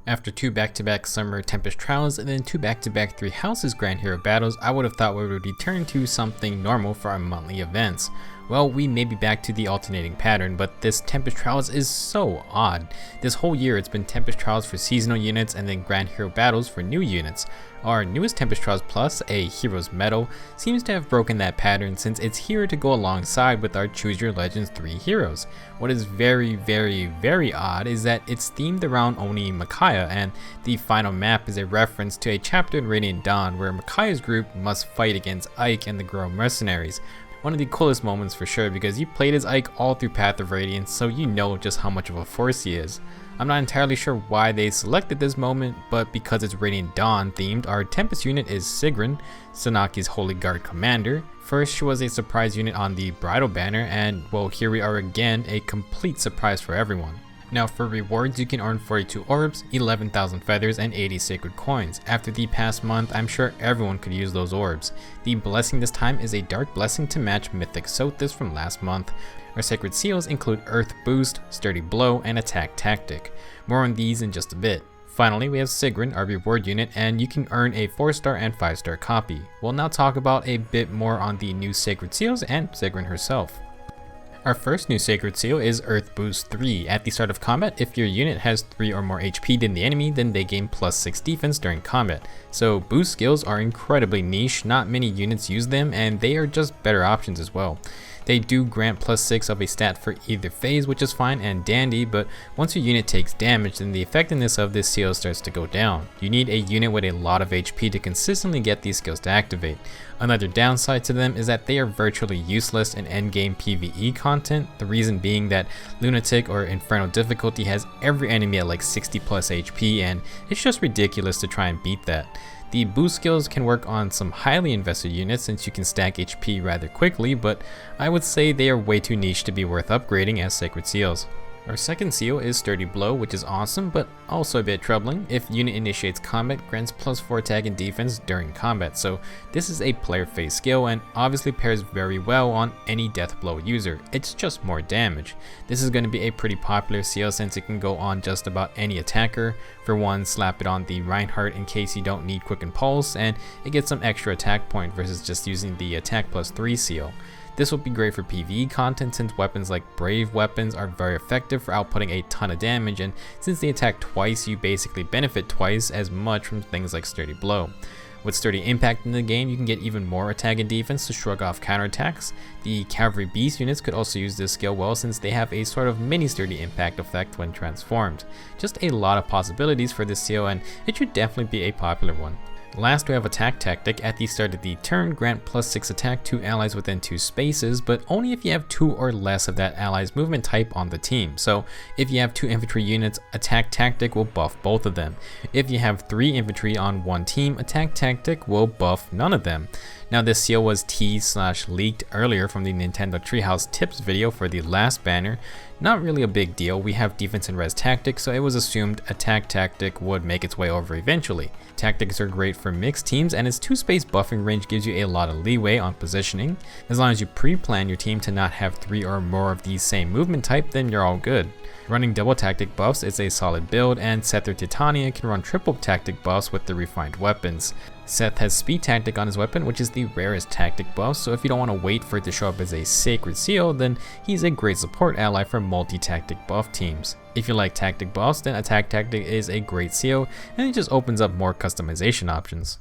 After two back-to-back summer Tempest Trials and then two back-to-back 3 houses Grand Hero battles, I would have thought we would return to something normal for our monthly events. Well, we may be back to the alternating pattern, but this Tempest Trials is so odd. This whole year it's been Tempest Trials for seasonal units and then Grand Hero battles for new units. Our newest Tempest Trials Plus, a Hero's Mettle, seems to have broken that pattern since it's here to go alongside with our Choose Your Legends 3 heroes. What is very odd is that it's themed around only Micaiah, and the final map is a reference to a chapter in Radiant Dawn where Micaiah's group must fight against Ike and the Girl Mercenaries. One of the coolest moments for sure, because you played as Ike all through Path of Radiance, so you know just how much of a force he is. I'm not entirely sure why they selected this moment, but because it's Radiant Dawn themed, our Tempest unit is Sigrun, Sanaki's Holy Guard commander. First, she was a surprise unit on the Bridal banner, and well, here we are again, a complete surprise for everyone. Now for rewards, you can earn 42 orbs, 11,000 feathers, and 80 sacred coins. After the past month, I'm sure everyone could use those orbs. The blessing this time is a dark blessing to match Mythic Sothis from last month. Our sacred seals include Earth Boost, Sturdy Blow, and Attack Tactic. More on these in just a bit. Finally, we have Sigrun, our reward unit, and you can earn a 4-star and 5-star copy. We'll now talk about a bit more on the new sacred seals and Sigrun herself. Our first new sacred seal is Earth Boost 3. At the start of combat, if your unit has 3 or more HP than the enemy, then they gain +6 defense during combat. So boost skills are incredibly niche, not many units use them, and they are just better options as well. They do grant +6 of a stat for either phase, which is fine and dandy, but once your unit takes damage, then the effectiveness of this seal starts to go down. You need a unit with a lot of HP to consistently get these skills to activate. Another downside to them is that they are virtually useless in endgame PvE content, the reason being that Lunatic or Infernal difficulty has every enemy at like 60+ HP, and it's just ridiculous to try and beat that. The boost skills can work on some highly invested units since you can stack HP rather quickly, but I would say they are way too niche to be worth upgrading as sacred seals. Our second seal is Sturdy Blow, which is awesome, but also a bit troubling. If unit initiates combat, grants +4 attack and defense during combat, so this is a player phase skill and obviously pairs very well on any Death Blow user. It's just more damage. This is going to be a pretty popular seal since it can go on just about any attacker. For one, slap it on the Reinhardt in case you don't need Quick and Pulse, and it gets some extra attack point versus just using the attack +3 seal. This will be great for PvE content since weapons like Brave weapons are very effective for outputting a ton of damage, and since they attack twice, you basically benefit twice as much from things like Sturdy Blow. With Sturdy Impact in the game, you can get even more attack and defense to shrug off counterattacks. The Cavalry Beast units could also use this skill well since they have a sort of mini Sturdy Impact effect when transformed. Just a lot of possibilities for this seal, and it should definitely be a popular one. Last, we have Attack Tactic. At the start of the turn, grant +6 attack to allies within 2 spaces, but only if you have 2 or less of that ally's movement type on the team. So if you have 2 infantry units, Attack Tactic will buff both of them. If you have 3 infantry on one team, Attack Tactic will buff none of them. Now this seal was teased/leaked earlier from the Nintendo Treehouse tips video for the last banner. Not really a big deal. We have defense and res tactics, so it was assumed Attack Tactic would make its way over eventually. Tactics are great for mixed teams, and its 2-space buffing range gives you a lot of leeway on positioning. As long as you pre-plan your team to not have 3 or more of these same movement type, then you're all good. Running double tactic buffs is a solid build, and Seth or Titania can run triple tactic buffs with the refined weapons. Seth has speed tactic on his weapon, which is the rarest tactic buff, so if you don't want to wait for it to show up as a sacred seal, then he's a great support ally for multi-tactic buff teams. If you like tactic buffs, then Attack Tactic is a great seal, and it just opens up more customization options.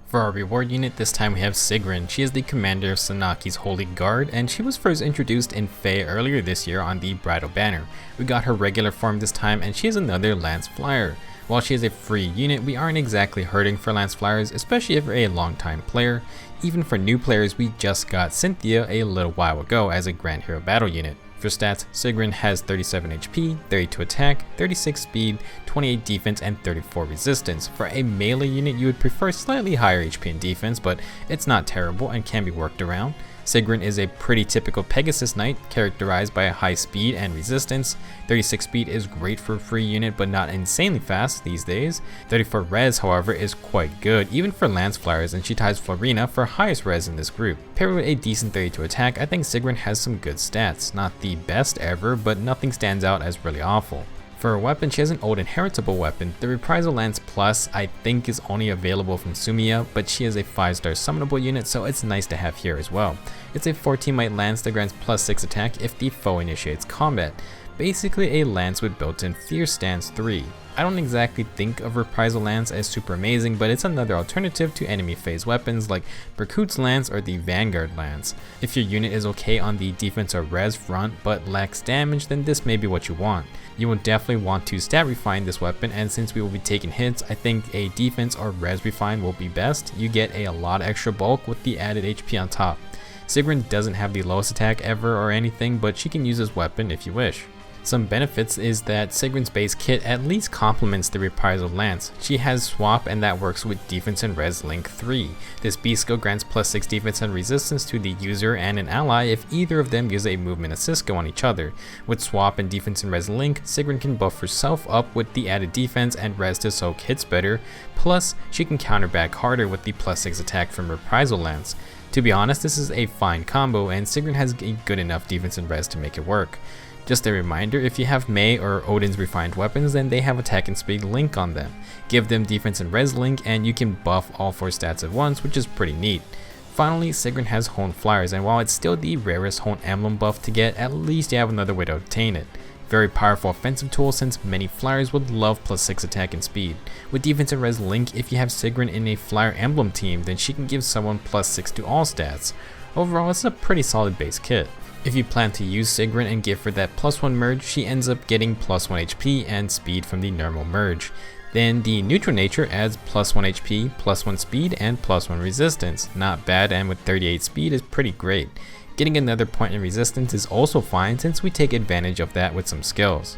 For our reward unit, this time we have Sigrun. She is the commander of Sanaki's Holy Guard, and she was first introduced in Fae earlier this year on the Bridal banner. We got her regular form this time, and she is another Lance Flyer. While she is a free unit, we aren't exactly hurting for Lance Flyers, especially if you're a long-time player. Even for new players, we just got Cynthia a little while ago as a Grand Hero battle unit. For stats, Sigrun has 37 HP, 32 attack, 36 speed, 28 defense, and 34 resistance. For a melee unit, you would prefer slightly higher HP and defense, but it's not terrible and can be worked around. Sigrun is a pretty typical Pegasus Knight, characterized by a high speed and resistance. 36 speed is great for a free unit, but not insanely fast these days. 34 res, however, is quite good, even for Lance Flyers, and she ties Florina for highest res in this group. Paired with a decent 32 attack, I think Sigrun has some good stats. Not the best ever, but nothing stands out as really awful. For her weapon, she has an old inheritable weapon. The Reprisal Lance Plus I think is only available from Sumiya, but she is a 5-star summonable unit, so it's nice to have here as well. It's a 14 might lance that grants +6 attack if the foe initiates combat. Basically a lance with built-in Fierce Stance 3. I don't exactly think of Reprisal Lance as super amazing, but it's another alternative to enemy phase weapons like Berkut's Lance or the Vanguard Lance. If your unit is okay on the defense or res front but lacks damage, then this may be what you want. You will definitely want to stat refine this weapon, and since we will be taking hits, I think a defense or res refine will be best. You get a lot of extra bulk with the added HP on top. Sigrun doesn't have the lowest attack ever or anything, but she can use this weapon if you wish. Some benefits is that Sigrun's base kit at least complements the Reprisal Lance. She has swap, and that works with defense and res link 3. This B skill grants +6 defense and resistance to the user and an ally if either of them use a movement assist skill on each other. With swap and defense and res link, Sigrun can buff herself up with the added defense and res to soak hits better, plus she can counter back harder with the +6 attack from Reprisal Lance. To be honest, this is a fine combo, and Sigrun has a good enough defense and res to make it work. Just a reminder, if you have Mei or Odin's refined weapons, then they have attack and speed link on them. Give them defense and res link, and you can buff all 4 stats at once, which is pretty neat. Finally, Sigrun has Hone Flyers, and while it's still the rarest Hone Emblem buff to get, at least you have another way to obtain it. Very powerful offensive tool since many flyers would love +6 attack and speed. With defense and res link, if you have Sigrun in a flyer emblem team, then she can give someone +6 to all stats. Overall, it's a pretty solid base kit. If you plan to use Sigrun and give her that +1 merge, she ends up getting +1 HP and speed from the normal merge. Then the neutral nature adds +1 HP, +1 speed, and +1 resistance. Not bad, and with 38 speed is pretty great. Getting another point in resistance is also fine since we take advantage of that with some skills.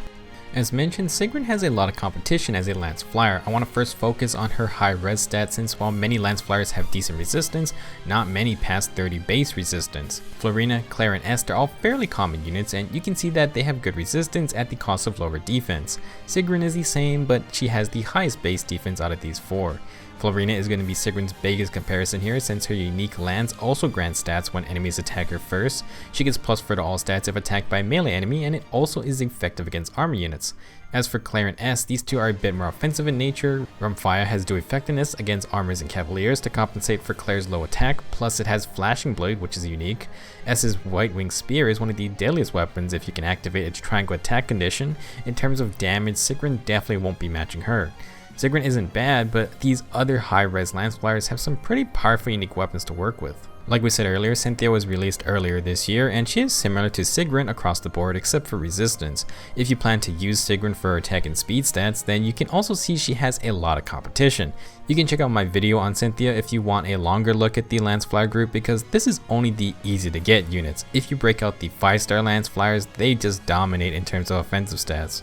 As mentioned, Sigrun has a lot of competition as a Lance Flyer. I want to first focus on her high res stats since while many Lance Flyers have decent resistance, not many pass 30 base resistance. Florina, Claire, and Est are all fairly common units, and you can see that they have good resistance at the cost of lower defense. Sigrun is the same, but she has the highest base defense out of these 4. Florina is going to be Sigrun's biggest comparison here since her unique lance also grants stats when enemies attack her first. She gets +4 to all stats if attacked by a melee enemy, and it also is effective against armor units. As for Claire and S, these two are a bit more offensive in nature. Rumfire has dual effectiveness against armors and cavaliers to compensate for Claire's low attack, plus it has Flashing Blade, which is unique. S's White Wing Spear is one of the deadliest weapons if you can activate its triangle attack condition. In terms of damage, Sigrun definitely won't be matching her. Sigrun isn't bad, but these other high-res Lance Flyers have some pretty powerful unique weapons to work with. Like we said earlier, Cynthia was released earlier this year, and she is similar to Sigrun across the board except for resistance. If you plan to use Sigrun for attack and speed stats, then you can also see she has a lot of competition. You can check out my video on Cynthia if you want a longer look at the Lance Flyer group, because this is only the easy to get units. If you break out the 5-star Lance Flyers, they just dominate in terms of offensive stats.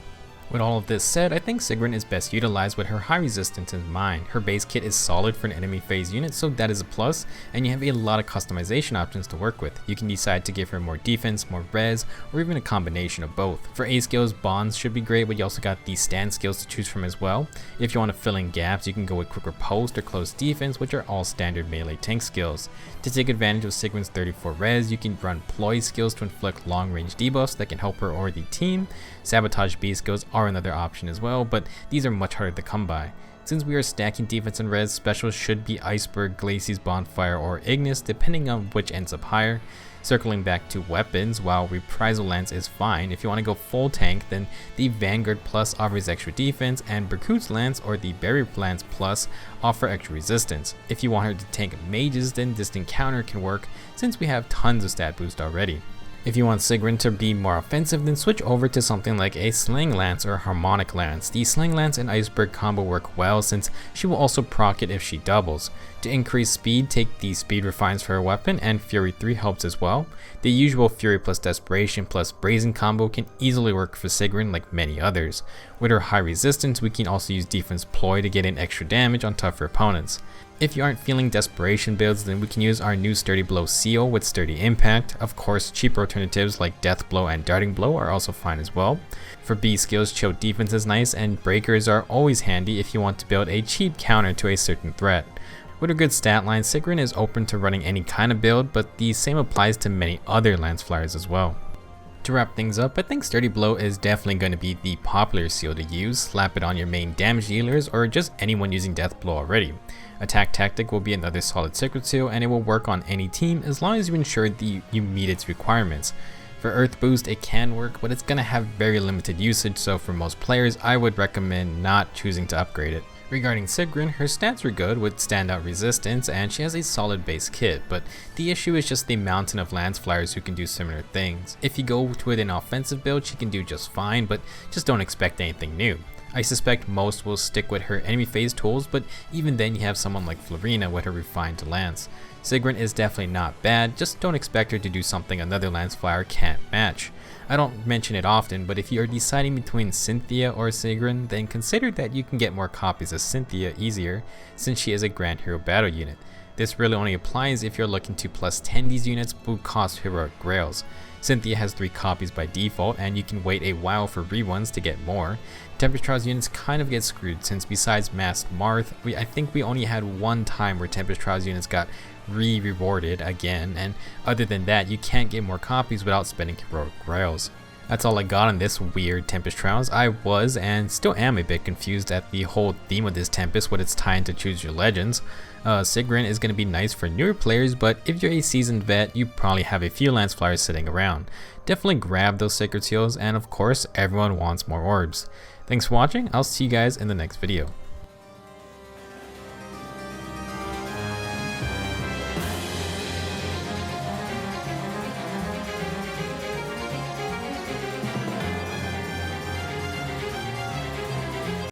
With all of this said, I think Sigrun is best utilized with her high resistance in mind. Her base kit is solid for an enemy phase unit, so that is a plus, and you have a lot of customization options to work with. You can decide to give her more defense, more res, or even a combination of both. For A skills, bonds should be great, but you also got the stand skills to choose from as well. If you want to fill in gaps, you can go with quicker post or close defense, which are all standard melee tank skills. To take advantage of Sigrun's 34 res, you can run ploy skills to inflict long range debuffs that can help her or the team. Sabotage B skills are another option as well, but these are much harder to come by. Since we are stacking defense and res, specials should be Iceberg, Glacius, Bonfire, or Ignis, depending on which ends up higher. Circling back to weapons, while Reprisal Lance is fine, if you want to go full tank, then the Vanguard Plus offers extra defense, and Berkut's Lance or the Barrier Lance Plus offer extra resistance. If you want her to tank mages, then Distant Counter can work, since we have tons of stat boost already. If you want Sigrun to be more offensive, then switch over to something like a Sling Lance or Harmonic Lance. The Sling Lance and Iceberg combo work well since she will also proc it if she doubles. To increase speed, take the speed refines for her weapon, and Fury 3 helps as well. The usual Fury plus Desperation plus Brazen combo can easily work for Sigrun like many others. With her high resistance, we can also use Defense Ploy to get in extra damage on tougher opponents. If you aren't feeling desperation builds, then we can use our new Sturdy Blow seal with Sturdy Impact. Of course, cheaper alternatives like Death Blow and Darting Blow are also fine as well. For B skills, Chill Defense is nice, and Breakers are always handy if you want to build a cheap counter to a certain threat. With a good stat line, Sigrun is open to running any kind of build, but the same applies to many other Lance Flyers as well. To wrap things up, I think Sturdy Blow is definitely going to be the popular seal to use. Slap it on your main damage dealers or just anyone using Death Blow already. Attack Tactic will be another solid Sigrun seal, and it will work on any team as long as you ensure that you meet its requirements. For Earth Boost, it can work, but it's going to have very limited usage, so for most players, I would recommend not choosing to upgrade it. Regarding Sigrun, her stats are good with standout resistance, and she has a solid base kit, but the issue is just the mountain of lance flyers who can do similar things. If you go with an offensive build, she can do just fine, but just don't expect anything new. I suspect most will stick with her enemy phase tools, but even then you have someone like Florina with her refined lance. Sigrun is definitely not bad, just don't expect her to do something another lance flyer can't match. I don't mention it often, but if you are deciding between Cynthia or Sigrun, then consider that you can get more copies of Cynthia easier since she is a Grand Hero battle unit. This really only applies if you're looking to plus 10 these units but would cost heroic grails. Cynthia has 3 copies by default, and you can wait a while for reruns to get more. Tempest Trials units kind of get screwed since besides Masked Marth, I think we only had one time where Tempest Trials units got rewarded again, and other than that you can't get more copies without spending heroic grails. That's all I got on this weird Tempest Trials. I was and still am a bit confused at the whole theme of this Tempest with its tie into choose your legends. Sigrun is going to be nice for newer players, but if you're a seasoned vet, you probably have a few lance flyers sitting around. Definitely grab those sacred seals, and of course everyone wants more orbs. Thanks for watching, I'll see you guys in the next video.